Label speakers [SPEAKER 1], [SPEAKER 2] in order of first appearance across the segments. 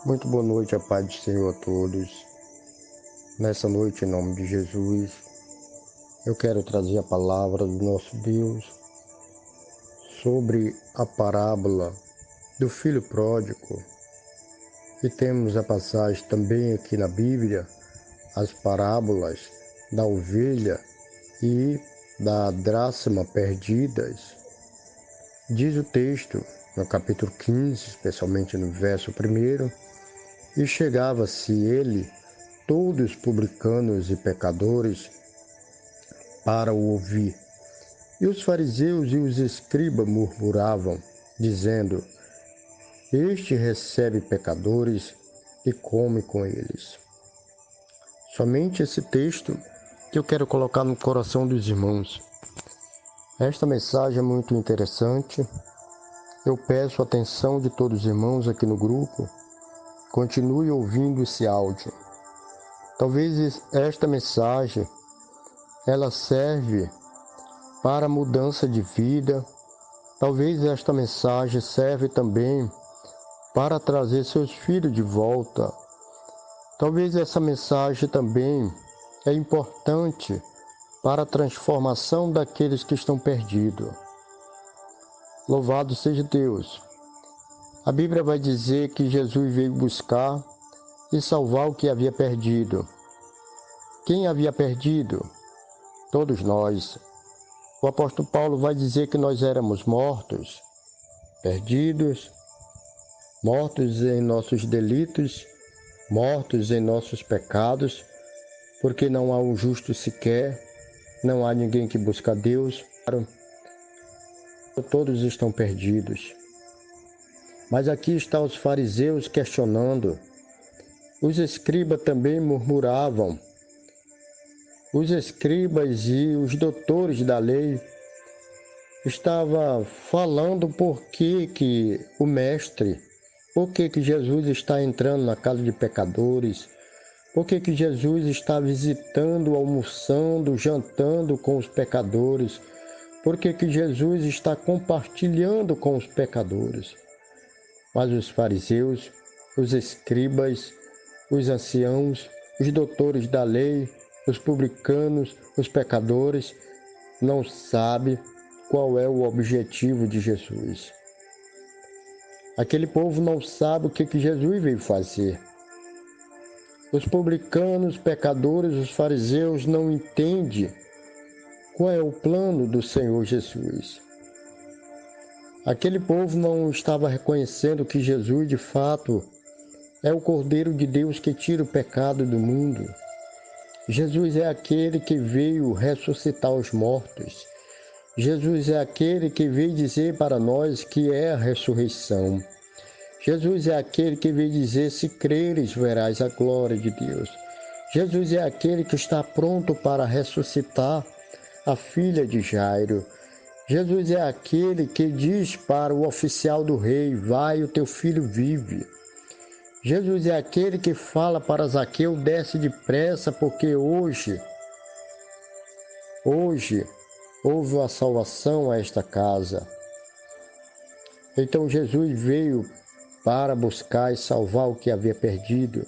[SPEAKER 1] Muito boa noite, a paz do Senhor a todos. Nessa noite, em nome de Jesus, eu quero trazer a palavra do nosso Deus sobre a parábola do filho pródigo. E temos a passagem também aqui na Bíblia, as parábolas da ovelha e da dracma perdidas. Diz o texto, no capítulo 15, especialmente no verso 1, e chegava-se ele todos publicanos e pecadores para o ouvir. E os fariseus e os escribas murmuravam, dizendo: Este recebe pecadores e come com eles. Somente esse texto que eu quero colocar no coração dos irmãos. Esta mensagem é muito interessante. Eu peço a atenção de todos os irmãos aqui no grupo. Continue ouvindo esse áudio. Talvez esta mensagem ela serve para mudança de vida. Talvez esta mensagem serve também para trazer seus filhos de volta. Talvez essa mensagem também é importante para a transformação daqueles que estão perdidos. Louvado seja Deus! A Bíblia vai dizer que Jesus veio buscar e salvar o que havia perdido. Quem havia perdido? Todos nós. O apóstolo Paulo vai dizer que nós éramos mortos, perdidos, mortos em nossos delitos, mortos em nossos pecados, porque não há um justo sequer, não há ninguém que busca Deus. Todos estão perdidos. Mas aqui estão os fariseus questionando. Os escribas também murmuravam. Os escribas e os doutores da lei estavam falando por que o mestre, por que Jesus está entrando na casa de pecadores, por que Jesus está visitando, almoçando, jantando com os pecadores, por que Jesus está compartilhando com os pecadores. Mas os fariseus, os escribas, os anciãos, os doutores da lei, os publicanos, os pecadores, não sabem qual é o objetivo de Jesus. Aquele povo não sabe o que Jesus veio fazer. Os publicanos, os pecadores, os fariseus não entendem qual é o plano do Senhor Jesus. Aquele povo não estava reconhecendo que Jesus, de fato, é o Cordeiro de Deus que tira o pecado do mundo. Jesus é aquele que veio ressuscitar os mortos. Jesus é aquele que veio dizer para nós que é a ressurreição. Jesus é aquele que veio dizer: se creres, verás a glória de Deus. Jesus é aquele que está pronto para ressuscitar a filha de Jairo. Jesus é aquele que diz para o oficial do rei: vai, o teu filho vive. Jesus é aquele que fala para Zaqueu: desce depressa, porque hoje houve a salvação a esta casa. Então Jesus veio para buscar e salvar o que havia perdido.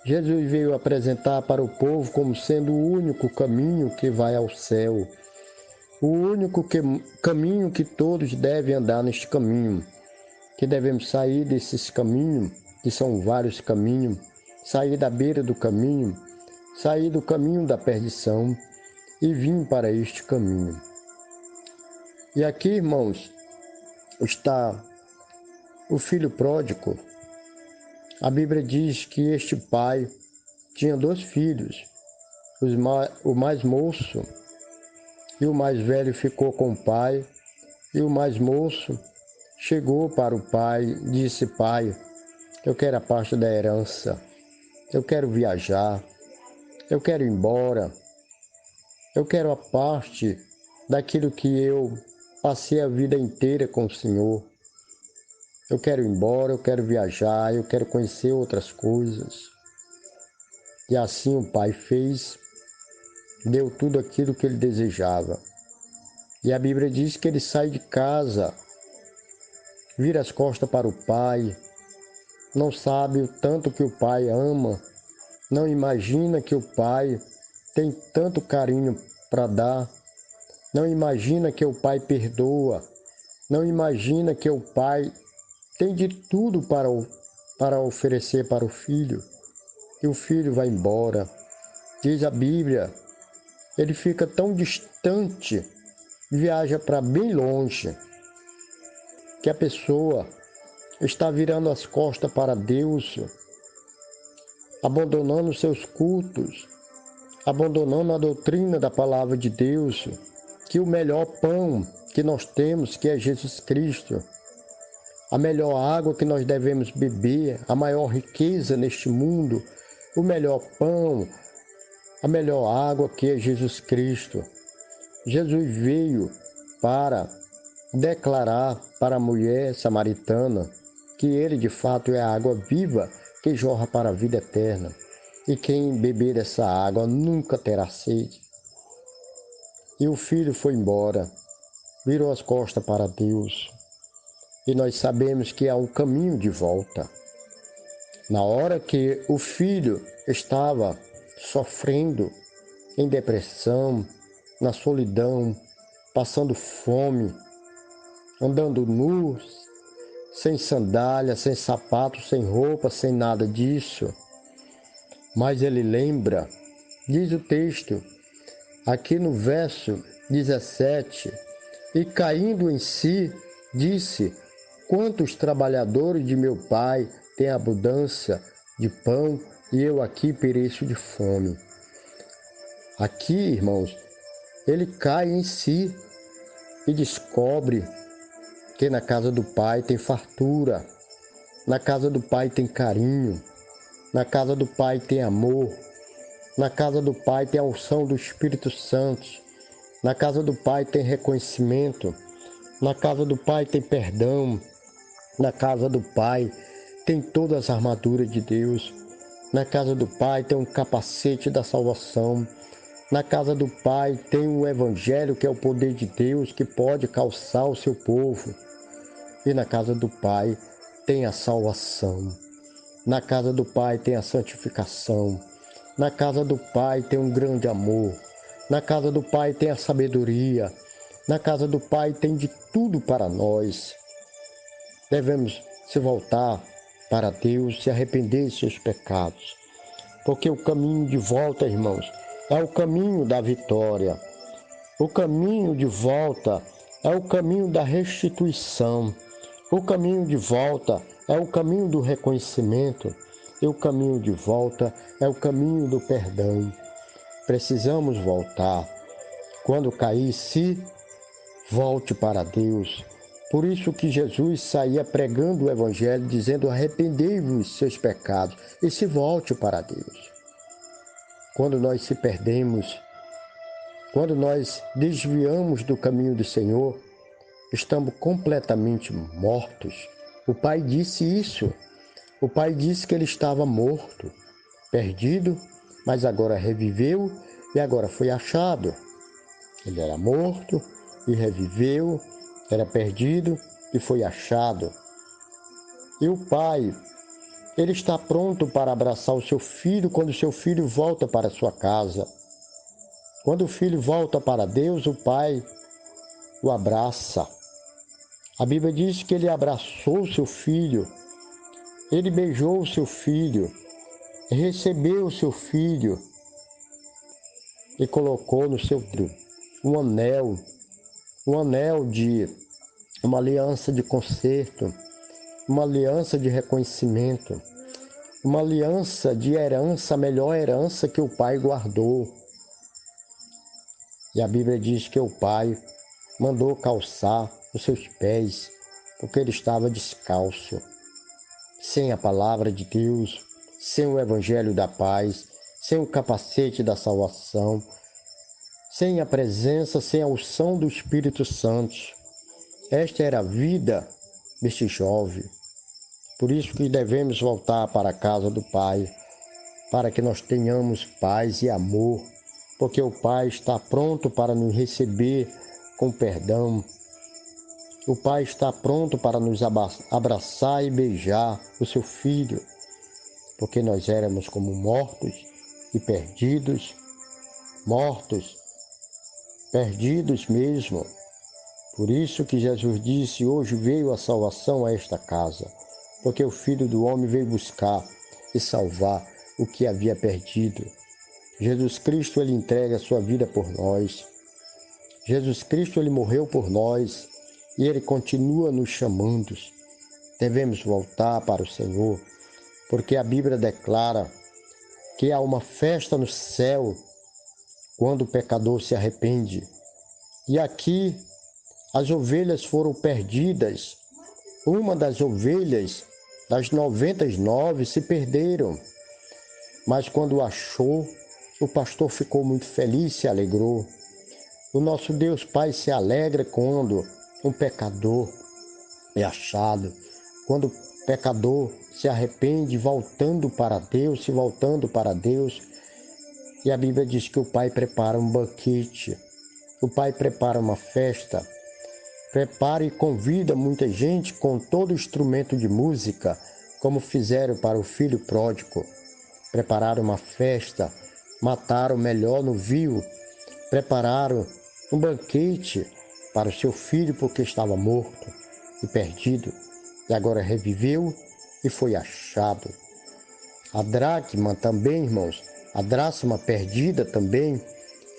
[SPEAKER 1] Jesus veio apresentar para o povo como sendo o único caminho que vai ao céu. O único caminho que todos devem andar neste caminho. Que devemos sair desses caminhos, que são vários caminhos, sair da beira do caminho, sair do caminho da perdição e vir para este caminho. E aqui, irmãos, está o filho pródigo. A Bíblia diz que este pai tinha 2 filhos. O mais moço e o mais velho ficou com o pai, e o mais moço chegou para o pai e disse: pai, eu quero a parte da herança, eu quero viajar, eu quero ir embora, eu quero a parte daquilo que eu passei a vida inteira com o Senhor. Eu quero ir embora, eu quero viajar, eu quero conhecer outras coisas. E assim o pai fez, deu tudo aquilo que ele desejava. E a Bíblia diz que ele sai de casa, vira as costas para o pai, não sabe o tanto que o pai ama, não imagina que o pai tem tanto carinho para dar, não imagina que o pai perdoa, não imagina que o pai tem de tudo para oferecer para o filho, e o filho vai embora. Diz a Bíblia, ele fica tão distante, viaja para bem longe, que a pessoa está virando as costas para Deus, abandonando seus cultos, abandonando a doutrina da palavra de Deus, que o melhor pão que nós temos, que é Jesus Cristo, a melhor água que nós devemos beber, a maior riqueza neste mundo, o melhor pão, a melhor água que é Jesus Cristo. Jesus veio para declarar para a mulher samaritana que ele de fato é a água viva que jorra para a vida eterna. E quem beber dessa água nunca terá sede. E o filho foi embora, virou as costas para Deus. E nós sabemos que há um caminho de volta. Na hora que o filho estava sofrendo em depressão, na solidão, passando fome, andando nu, sem sandália, sem sapato, sem roupa, sem nada disso. Mas ele lembra, diz o texto, aqui no verso 17, e caindo em si, disse: quantos trabalhadores de meu pai têm abundância de pão e eu aqui pereço de fome. Aqui, irmãos, ele cai em si e descobre que na casa do pai tem fartura, na casa do pai tem carinho, na casa do pai tem amor, na casa do pai tem a unção do Espírito Santo, na casa do pai tem reconhecimento, na casa do pai tem perdão, na casa do pai tem todas as armaduras de Deus, na casa do pai tem um capacete da salvação, na casa do pai tem o evangelho que é o poder de Deus que pode calçar o seu povo, e na casa do pai tem a salvação, na casa do pai tem a santificação, na casa do pai tem um grande amor, na casa do pai tem a sabedoria, na casa do pai tem de tudo para nós. Devemos se voltar para Deus, se arrepender de seus pecados, porque o caminho de volta, irmãos, é o caminho da vitória. O caminho de volta é o caminho da restituição. O caminho de volta é o caminho do reconhecimento. E o caminho de volta é o caminho do perdão. Precisamos voltar. Quando cair, se volte para Deus. Por isso que Jesus saía pregando o Evangelho, dizendo: arrependei-vos de seus pecados e se volte para Deus. Quando nós se perdemos, quando nós desviamos do caminho do Senhor, estamos completamente mortos. O Pai disse isso. O Pai disse que ele estava morto, perdido, mas agora reviveu e agora foi achado. Ele era morto e reviveu, era perdido e foi achado. E o Pai, ele está pronto para abraçar o seu filho quando o seu filho volta para a sua casa. Quando o filho volta para Deus, o Pai o abraça. A Bíblia diz que ele abraçou o seu filho, ele beijou o seu filho, recebeu o seu filho e colocou no seu dedo um anel de uma aliança de conserto, uma aliança de reconhecimento, uma aliança de herança, a melhor herança que o Pai guardou. E a Bíblia diz que o Pai mandou calçar os seus pés, porque ele estava descalço, sem a palavra de Deus, sem o evangelho da paz, sem o capacete da salvação, sem a presença, sem a unção do Espírito Santo. Esta era a vida deste jovem. Por isso que devemos voltar para a casa do Pai, para que nós tenhamos paz e amor, porque o Pai está pronto para nos receber com perdão. O Pai está pronto para nos abraçar e beijar o seu Filho, porque nós éramos como mortos e perdidos, mortos, perdidos mesmo. Por isso que Jesus disse: hoje veio a salvação a esta casa, porque o Filho do Homem veio buscar e salvar o que havia perdido. Jesus Cristo, ele entrega a sua vida por nós. Jesus Cristo, ele morreu por nós e ele continua nos chamando. Devemos voltar para o Senhor, porque a Bíblia declara que há uma festa no céu quando o pecador se arrepende. E aqui as ovelhas foram perdidas. Uma das ovelhas, das 99, se perderam. Mas quando achou, o pastor ficou muito feliz, se alegrou. O nosso Deus Pai se alegra quando um pecador é achado, quando o pecador se arrepende, voltando para Deus, se voltando para Deus. E a Bíblia diz que o Pai prepara um banquete, o Pai prepara uma festa, prepara e convida muita gente com todo instrumento de música, como fizeram para o filho pródigo. Prepararam uma festa, mataram o melhor novio, prepararam um banquete para o seu filho, porque estava morto e perdido, e agora reviveu e foi achado. A dracma também, irmãos, a dracma perdida também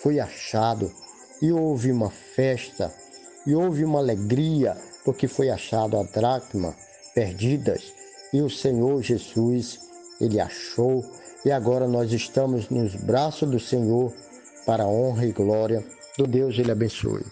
[SPEAKER 1] foi achado, e houve uma festa, e houve uma alegria, porque foi achado a dracma perdidas, e o Senhor Jesus, ele achou, e agora nós estamos nos braços do Senhor, para a honra e glória do Deus. Ele abençoe.